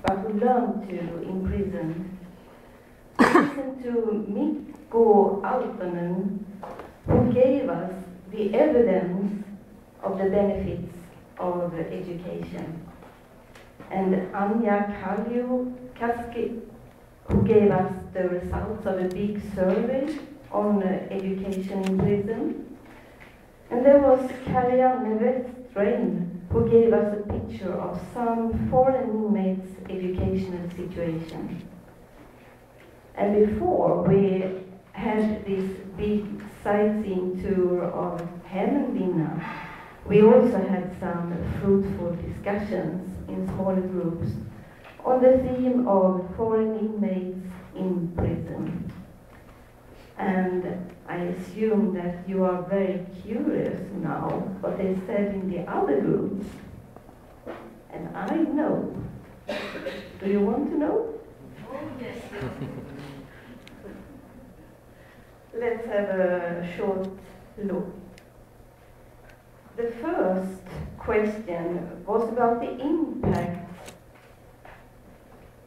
but who learned to in prison. Listen to Mikko Aaltonen, who gave us the evidence of the benefits of education. And Anja Kalju-Kaski, who gave us the results of a big survey on education in prison. And there was Karianne Westrein, who gave us a picture of some foreign inmates' educational situation. And before we had this big sightseeing tour of Hämeenlinna, we also had some fruitful discussions in smaller groups on the theme of foreign inmates in prison. And I assume that you are very curious now what they said in the other groups. And I know. Do you want to know? Oh, yes. Let's have a short look. The first question was about the impact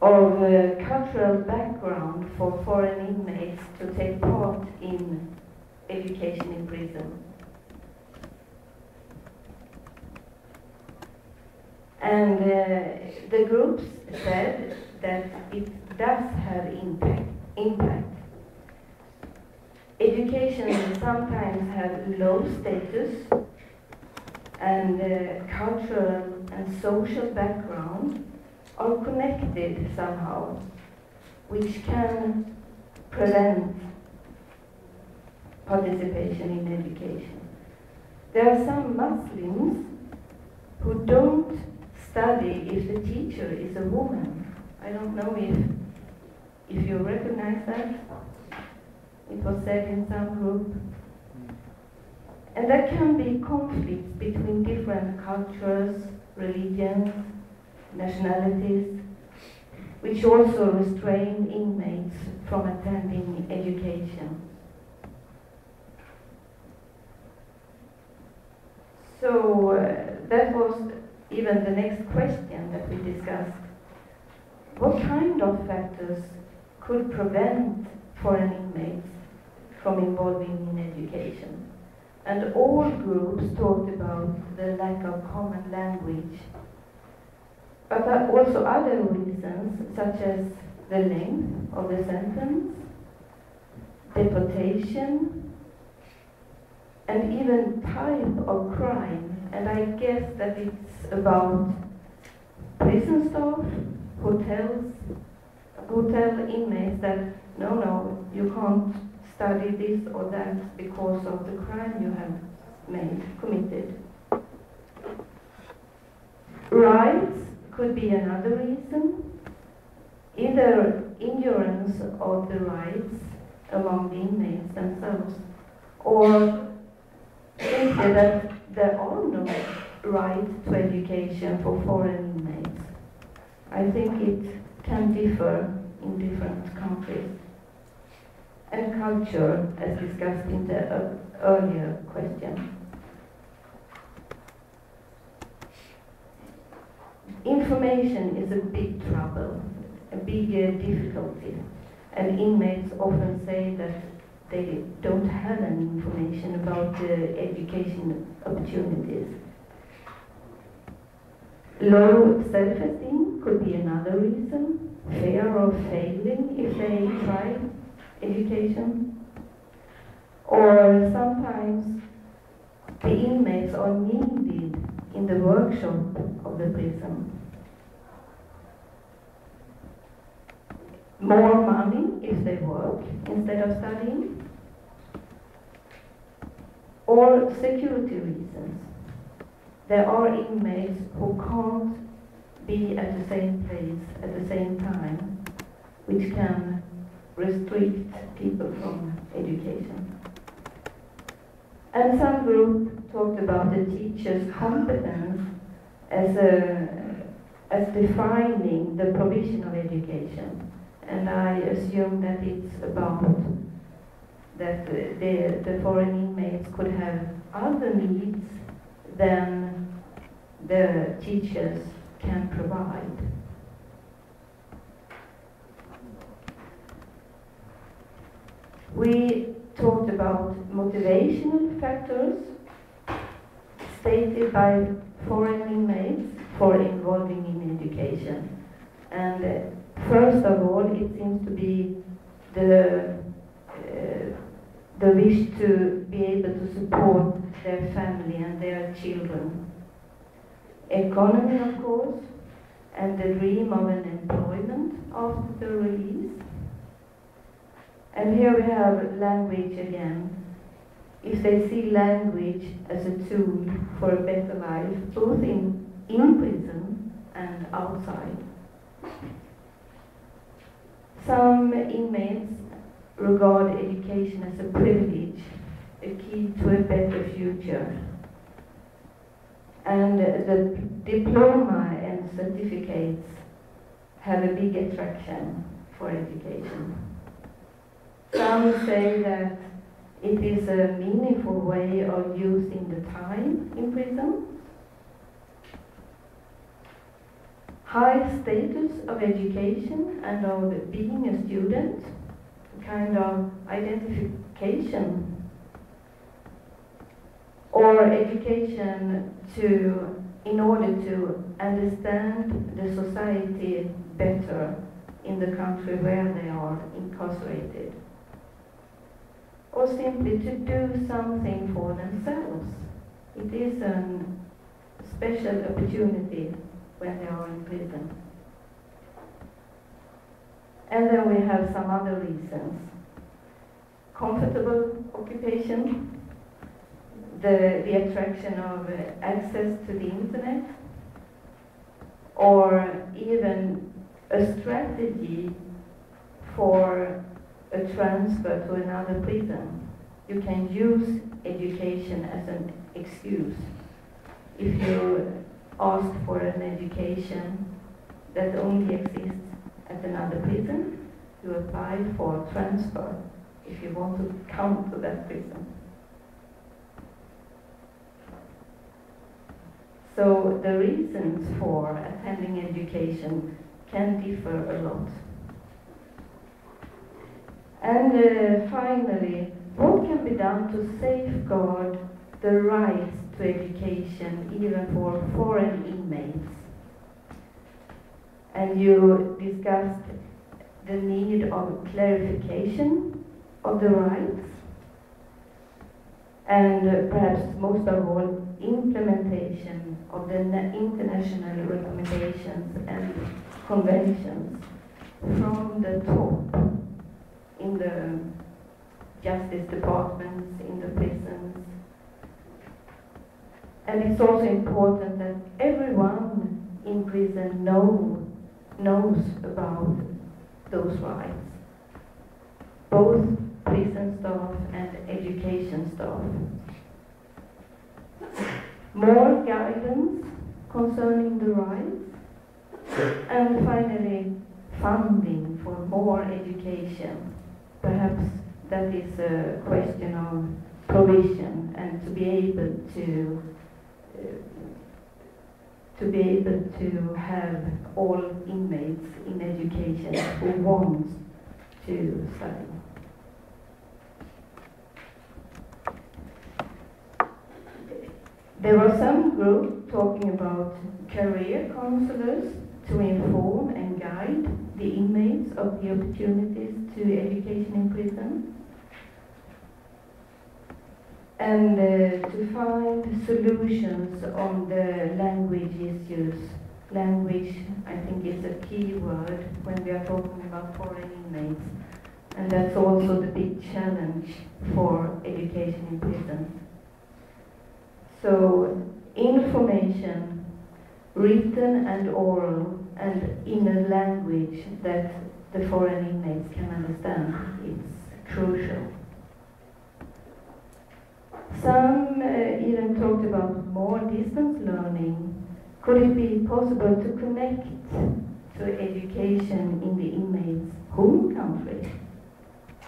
of cultural background for foreign inmates to take part in education in prison. And the groups said that it does have impact. Education sometimes have low status, and cultural and social background are connected somehow, which can prevent participation in education. There are some Muslims who don't study if the teacher is a woman. I don't know if you recognize that. It was said in some group. And there can be conflicts between different cultures, religions, nationalities, which also restrain inmates from attending education. So that was even the next question that we discussed. What kind of factors could prevent foreign inmates from involving in education? And all groups talked about the lack of common language, but also other reasons, such as the length of the sentence, deportation, and even type of crime. And I guess that it's about prison staff, hotel inmates that, no, you can't study this or that because of the crime you have committed. Rights could be another reason, either ignorance of the rights among the inmates themselves, or simply that there are no right to education for foreign inmates. I think it can differ in different countries. And culture, as discussed in the earlier question. Information is a big trouble, a big difficulty, and inmates often say that they don't have any information about the education opportunities. Low self-esteem could be another reason, fear of failing if they try education, or sometimes the inmates are needed in the workshop of the prison. More money if they work instead of studying, or security reasons. There are inmates who can't be at the same place at the same time, which can restrict people from education. And some group talked about the teacher's competence as defining the provision of education. And I assume that it's about that the foreign inmates could have other needs than the teachers can provide. We talked about motivational factors stated by foreign inmates for involving in education. And first of all, it seems to be the wish to be able to support their family and their children. Economy, of course, and the dream of an employment after the release. And here we have language again. If they see language as a tool for a better life, both in prison and outside. Some inmates regard education as a privilege, a key to a better future. And the diploma and certificates have a big attraction for education. Some say that it is a meaningful way of using the time in prison. High status of education and of being a student, kind of identification. Or education in order to understand the society better in the country where they are incarcerated. Or simply to do something for themselves. It is a special opportunity when they are in prison. And then we have some other reasons. Comfortable occupation, the attraction of access to the internet, or even a strategy for a transfer to another prison. You can use education as an excuse. If you ask for an education that only exists at another prison, you apply for transfer if you want to come to that prison. So the reasons for attending education can differ a lot. And finally, what can be done to safeguard the rights to education even for foreign inmates? And you discussed the need of clarification of the rights, and perhaps most of all, implementation of the international recommendations and conventions from the top in the justice departments, in the prisons. And it's also important that everyone in prison knows about those rights, both prison staff and education staff. More guidance concerning the rights, and finally funding for more education. Perhaps that is a question of provision, and to be able to have all inmates in education who want to study. There were some groups talking about career counselors to inform and guide the inmates of the opportunities to education in prison, and to find solutions on the language issues. Language, I think, is a key word when we are talking about foreign inmates, and that's also the big challenge for education in prison. So information, written and oral, and in a language that the foreign inmates can understand, is crucial. Some even talked about more distance learning. Could it be possible to connect to education in the inmates' home country,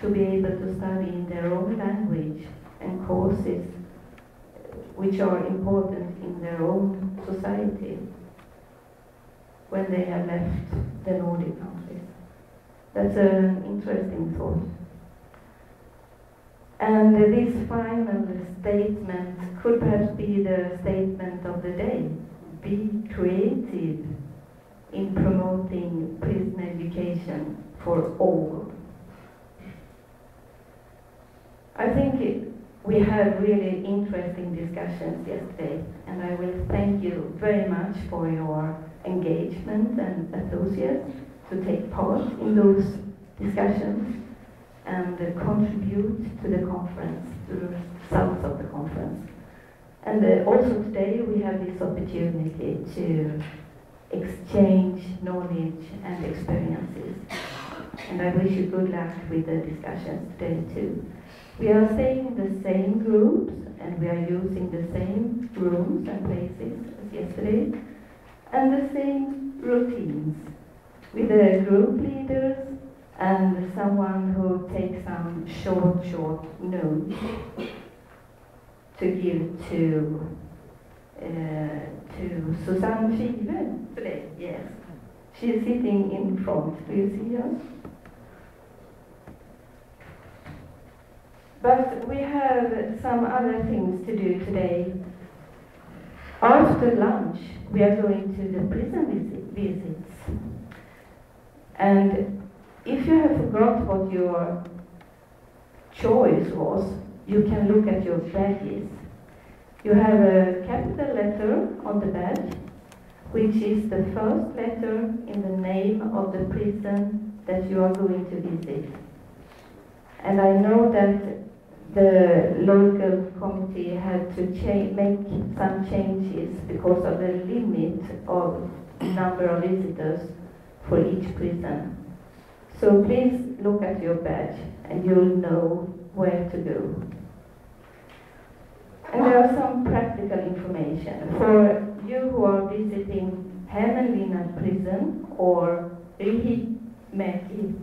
to be able to study in their own language and courses which are important in their own society when they have left the Nordic countries? That's an interesting thought. And this final statement could perhaps be the statement of the day. Be creative in promoting prison education for all. I think we had really interesting discussions yesterday, and I will thank you very much for your engagement and enthusiasm to take part in those discussions and contribute to the conference, to the results of the conference. And also today we have this opportunity to exchange knowledge and experiences. And I wish you good luck with the discussions today too. We are staying in the same groups and we are using the same rooms and places as yesterday and the same routines with the group leaders and someone who takes some short notes to give to Susanne Schive today, yes. She is sitting in front, do you see her? But we have some other things to do today. After lunch, we are going to the prison visits. And if you have forgot what your choice was, you can look at your badges. You have a capital letter on the badge, which is the first letter in the name of the prison that you are going to visit. And I know that the local committee had to make some changes because of the limit of number of visitors for each prison. So please look at your badge and you'll know where to go. And there are some practical information. For you who are visiting Lena Prison or Riihimäki